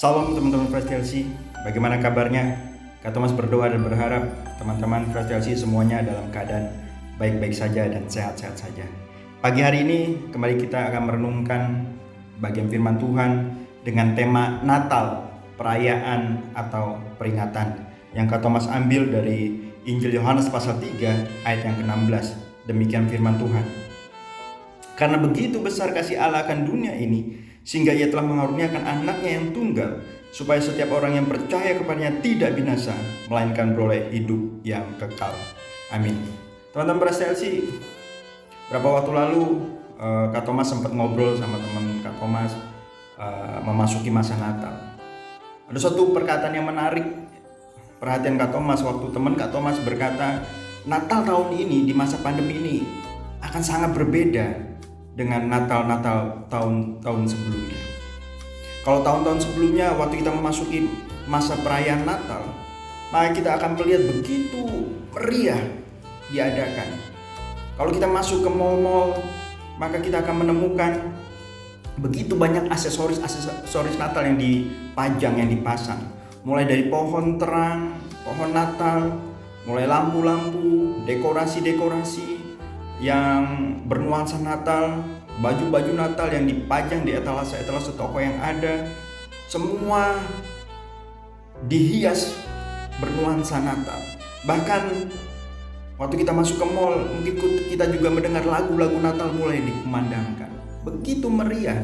Salam teman-teman Fresh TLC, bagaimana kabarnya? Kak Thomas berdoa dan berharap teman-teman Fresh TLC semuanya dalam keadaan baik-baik saja dan sehat-sehat saja. Pagi hari ini kembali kita akan merenungkan bagian firman Tuhan dengan tema Natal, perayaan atau peringatan yang Kak Thomas ambil dari Injil Yohanes pasal 3 ayat yang ke-16. Demikian firman Tuhan. Karena begitu besar kasih Allah akan dunia ini, sehingga ia telah mengaruniakan anaknya yang tunggal, supaya setiap orang yang percaya kepadanya tidak binasa, melainkan beroleh hidup yang kekal. Amin. Teman-teman TLC, berapa waktu lalu Kak Thomas sempat ngobrol sama teman Kak Thomas memasuki masa Natal. Ada satu perkataan yang menarik perhatian Kak Thomas waktu teman Kak Thomas berkata, Natal tahun ini di masa pandemi ini akan sangat berbeda dengan Natal-Natal tahun-tahun sebelumnya. Kalau tahun-tahun sebelumnya waktu kita memasuki masa perayaan Natal, maka kita akan melihat begitu meriah diadakan. Kalau kita masuk ke mall-mall, maka kita akan menemukan begitu banyak aksesoris Natal yang dipajang, yang dipasang. Mulai dari pohon terang, pohon Natal, mulai lampu-lampu, dekorasi-dekorasi yang bernuansa Natal, baju-baju Natal yang dipajang di etalase-etalase toko yang ada, semua dihias bernuansa Natal. Bahkan waktu kita masuk ke mall, mungkin kita juga mendengar lagu-lagu Natal mulai dikumandangkan. Begitu meriah.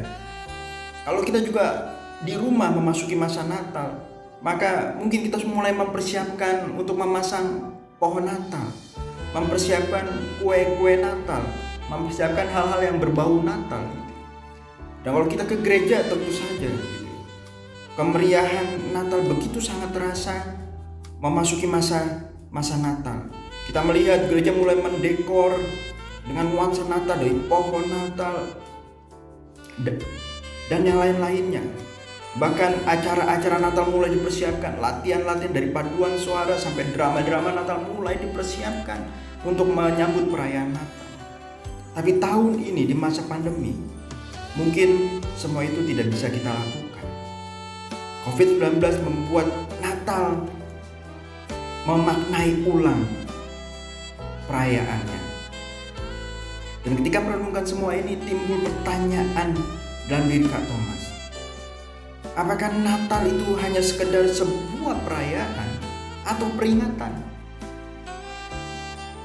Kalau kita juga di rumah memasuki masa Natal, maka mungkin kita mulai mempersiapkan untuk memasang pohon Natal, mempersiapkan kue-kue Natal, mempersiapkan hal-hal yang berbau Natal. Dan kalau kita ke gereja, tentu saja kemeriahan Natal begitu sangat terasa memasuki masa Natal. Kita melihat gereja mulai mendekor dengan nuansa Natal, dari pohon Natal dan yang lain-lainnya. Bahkan acara-acara Natal mulai dipersiapkan, latihan-latihan dari paduan suara sampai drama-drama Natal mulai dipersiapkan untuk menyambut perayaan Natal. Tapi tahun ini di masa pandemi, mungkin semua itu tidak bisa kita lakukan. COVID-19 membuat Natal memaknai ulang perayaannya. Dan ketika merenungkan semua ini, timbul pertanyaan dalam diri Kak Thomas. Apakah Natal itu hanya sekedar sebuah perayaan atau peringatan?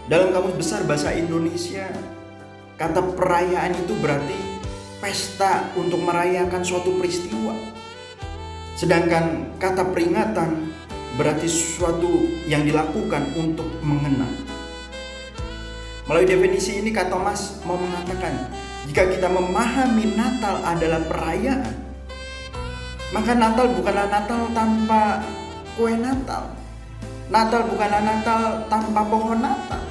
Dalam Kamus Besar Bahasa Indonesia, kata perayaan itu berarti pesta untuk merayakan suatu peristiwa. Sedangkan kata peringatan berarti sesuatu yang dilakukan untuk mengenang. Melalui definisi ini Kak Thomas mau mengatakan, jika kita memahami Natal adalah perayaan, maka Natal bukanlah Natal tanpa kue Natal. Natal bukanlah Natal tanpa pohon Natal.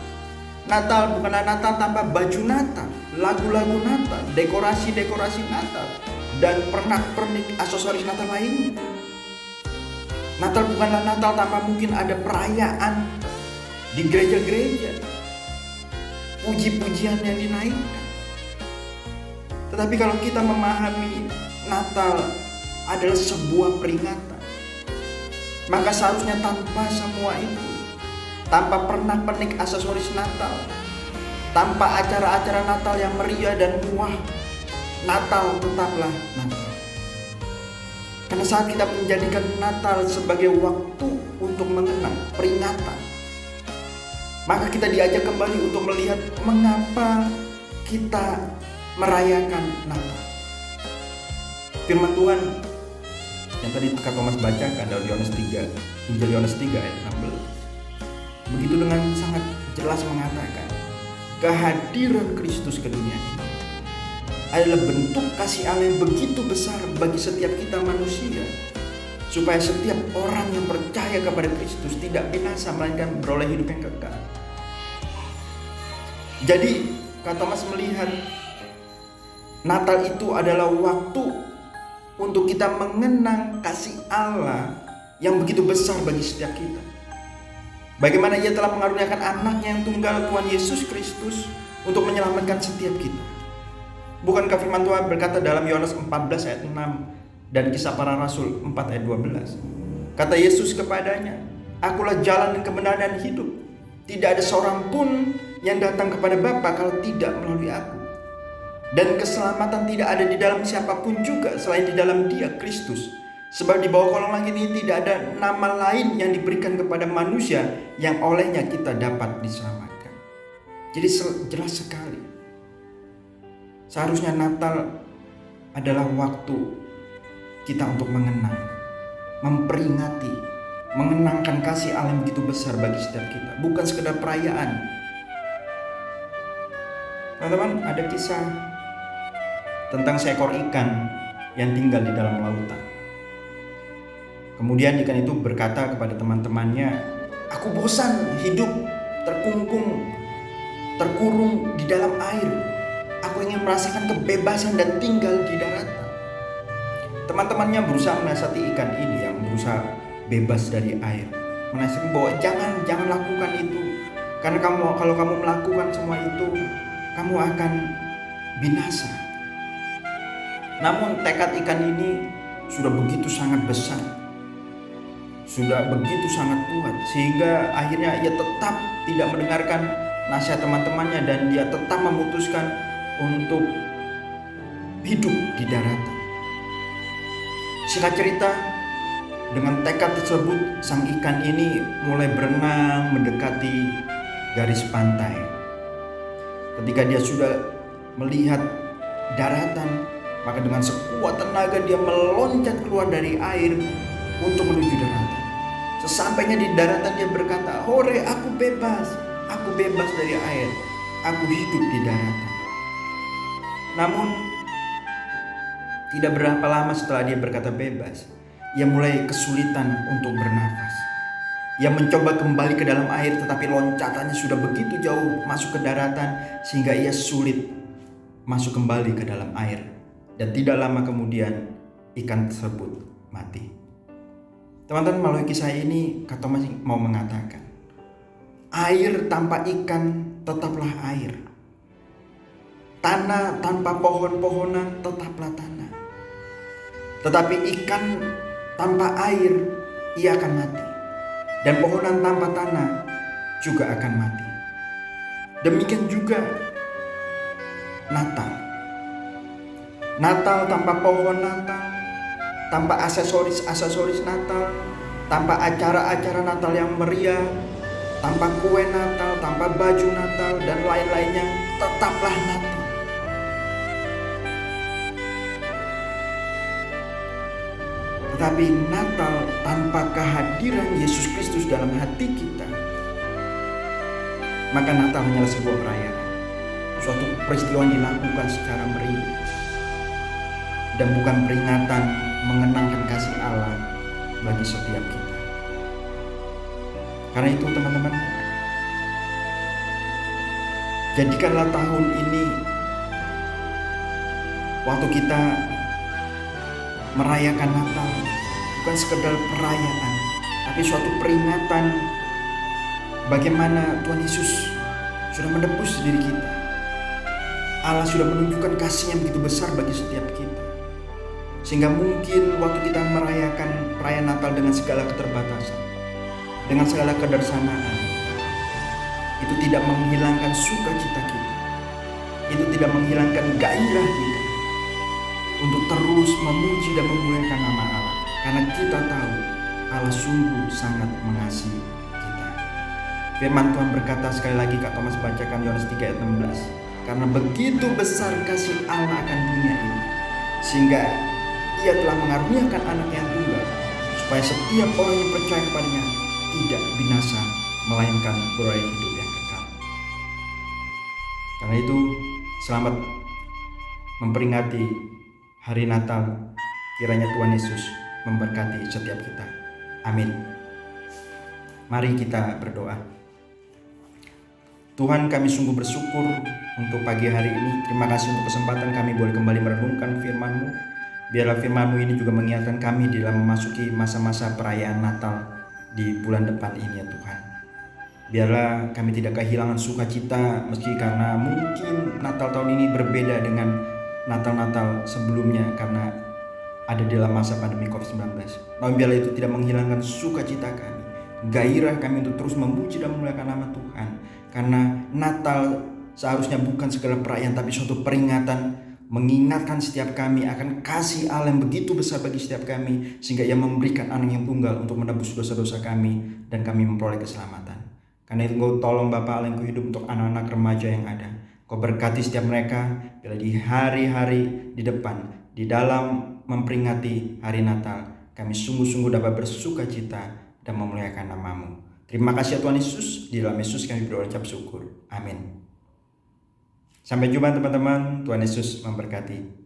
Natal bukanlah Natal tanpa baju Natal, lagu-lagu Natal, dekorasi-dekorasi Natal, dan pernak-pernik aksesoris Natal lainnya. Natal bukanlah Natal tanpa mungkin ada perayaan di gereja-gereja, puji-pujian yang dinaikkan. Tetapi kalau kita memahami Natal adalah sebuah peringatan, maka seharusnya tanpa semua itu, tanpa pernak-pernik aksesoris Natal, tanpa acara-acara Natal yang meriah dan mewah, Natal tetaplah Natal. Karena saat kita menjadikan Natal sebagai waktu untuk mengenang, peringatan, maka kita diajak kembali untuk melihat mengapa kita merayakan Natal. Firman Tuhan yang tadi Kak Thomas bacakan dalam Injil Yohanes 3 ayat 16. Begitu dengan sangat jelas mengatakan, kehadiran Kristus ke dunia ini adalah bentuk kasih Allah yang begitu besar bagi setiap kita manusia, supaya setiap orang yang percaya kepada Kristus tidak binasa, melainkan beroleh hidup yang kekal. Jadi Kak Thomas melihat Natal itu adalah waktu untuk kita mengenang kasih Allah yang begitu besar bagi setiap kita. Bagaimana ia telah mengaruniakan anaknya yang tunggal, Tuhan Yesus Kristus, untuk menyelamatkan setiap kita. Bukankah firman Tuhan berkata dalam Yohanes 14 ayat 6, Dan Kisah Para Rasul 4 ayat 12. Kata Yesus kepadanya, "Akulah jalan dan kebenaran dan hidup. Tidak ada seorang pun yang datang kepada Bapa kalau tidak melalui aku. Dan keselamatan tidak ada di dalam siapapun juga selain di dalam Dia, Kristus. Sebab di bawah kolong langit ini tidak ada nama lain yang diberikan kepada manusia yang olehnya kita dapat diselamatkan." Jadi jelas sekali. Seharusnya Natal adalah waktu kita untuk mengenang, memperingati, mengenangkan kasih Allah yang begitu besar bagi setiap kita. Bukan sekedar perayaan. Teman-teman, ada kisah tentang seekor ikan yang tinggal di dalam lautan. Kemudian ikan itu berkata kepada teman-temannya, "Aku bosan hidup terkungkung, terkurung di dalam air. Aku ingin merasakan kebebasan dan tinggal di daratan." Teman-temannya berusaha menasihati ikan ini yang berusaha bebas dari air. Menasihati bahwa jangan lakukan itu. Karena kalau kamu melakukan semua itu, kamu akan binasa. Namun tekad ikan ini sudah begitu sangat besar, sudah begitu sangat kuat, sehingga akhirnya ia tetap tidak mendengarkan nasihat teman-temannya dan dia tetap memutuskan untuk hidup di daratan. Singkat cerita, dengan tekad tersebut sang ikan ini mulai berenang mendekati garis pantai. Ketika dia sudah melihat daratan, maka dengan sekuat tenaga dia meloncat keluar dari air untuk menuju daratan. Sesampainya di daratan dia berkata, "Hore, aku bebas dari air, aku hidup di daratan." Namun tidak berapa lama setelah dia berkata bebas, ia mulai kesulitan untuk bernafas. Ia mencoba kembali ke dalam air, tetapi loncatannya sudah begitu jauh masuk ke daratan sehingga ia sulit masuk kembali ke dalam air. Dan tidak lama kemudian ikan tersebut mati. Teman-teman, melalui kisah ini Kak Thomas mau mengatakan, air tanpa ikan tetaplah air. Tanah tanpa pohon-pohonan tetaplah tanah. Tetapi ikan tanpa air ia akan mati. Dan pohonan tanpa tanah juga akan mati. Demikian juga Natal. Natal tanpa pohon Natal, tanpa aksesoris Natal, tanpa acara-acara Natal yang meriah, tanpa kue Natal, tanpa baju Natal dan lain-lainnya, tetaplah Natal. Tetapi Natal tanpa kehadiran Yesus Kristus dalam hati kita, maka Natal hanyalah sebuah perayaan, suatu peristiwa yang dilakukan secara meriah dan bukan peringatan mengenangkan kasih Allah bagi setiap kita. Karena itu teman-teman, jadikanlah tahun ini waktu kita merayakan Natal bukan sekedar perayaan, tapi suatu peringatan bagaimana Tuhan Yesus sudah menebus diri kita. Allah sudah menunjukkan kasih-Nya begitu besar bagi setiap kita. Sehingga mungkin waktu kita merayakan perayaan Natal dengan segala keterbatasan, dengan segala kedersanaan, itu tidak menghilangkan sukacita kita. Itu tidak menghilangkan gairah kita untuk terus memuji dan memuliakan nama Allah. Karena kita tahu Allah sungguh sangat mengasihi kita. Firman Tuhan berkata sekali lagi, Kak Thomas bacakan Yohanes 3 ayat 16. Karena begitu besar kasih Allah akan dunia ini, sehingga Ia telah mengaruniakan anaknya yang tunggal, supaya setiap orang yang percaya kepadanya tidak binasa, melainkan beroleh hidup yang kekal. Karena itu, selamat memperingati hari Natal. Kiranya Tuhan Yesus memberkati setiap kita. Amin. Mari kita berdoa. Tuhan, kami sungguh bersyukur untuk pagi hari ini. Terima kasih untuk kesempatan kami boleh kembali merenungkan firman-Mu. Biarlah firman-Mu ini juga mengingatkan kami dalam memasuki masa-masa perayaan Natal di bulan depan ini ya Tuhan. Biarlah kami tidak kehilangan sukacita meski karena mungkin Natal tahun ini berbeda dengan Natal-Natal sebelumnya, karena ada di dalam masa pandemi COVID-19. Namun biarlah itu tidak menghilangkan sukacita kami, gairah kami untuk terus memuji dan memuliakan nama Tuhan. Karena Natal seharusnya bukan sekedar perayaan, tapi suatu peringatan mengingatkan setiap kami akan kasih Allah yang begitu besar bagi setiap kami, sehingga Ia memberikan anak yang tunggal untuk menebus dosa-dosa kami dan kami memperoleh keselamatan. Karena itu Engkau tolong Bapa Allah yang hidup untuk anak-anak remaja yang ada. Kau berkati setiap mereka bila di hari-hari di depan, di dalam memperingati hari Natal, kami sungguh-sungguh dapat bersuka cita dan memuliakan nama-Mu. Terima kasih ya Tuhan Yesus, di dalam Yesus kami berucap syukur. Amin. Sampai jumpa teman-teman, Tuhan Yesus memberkati.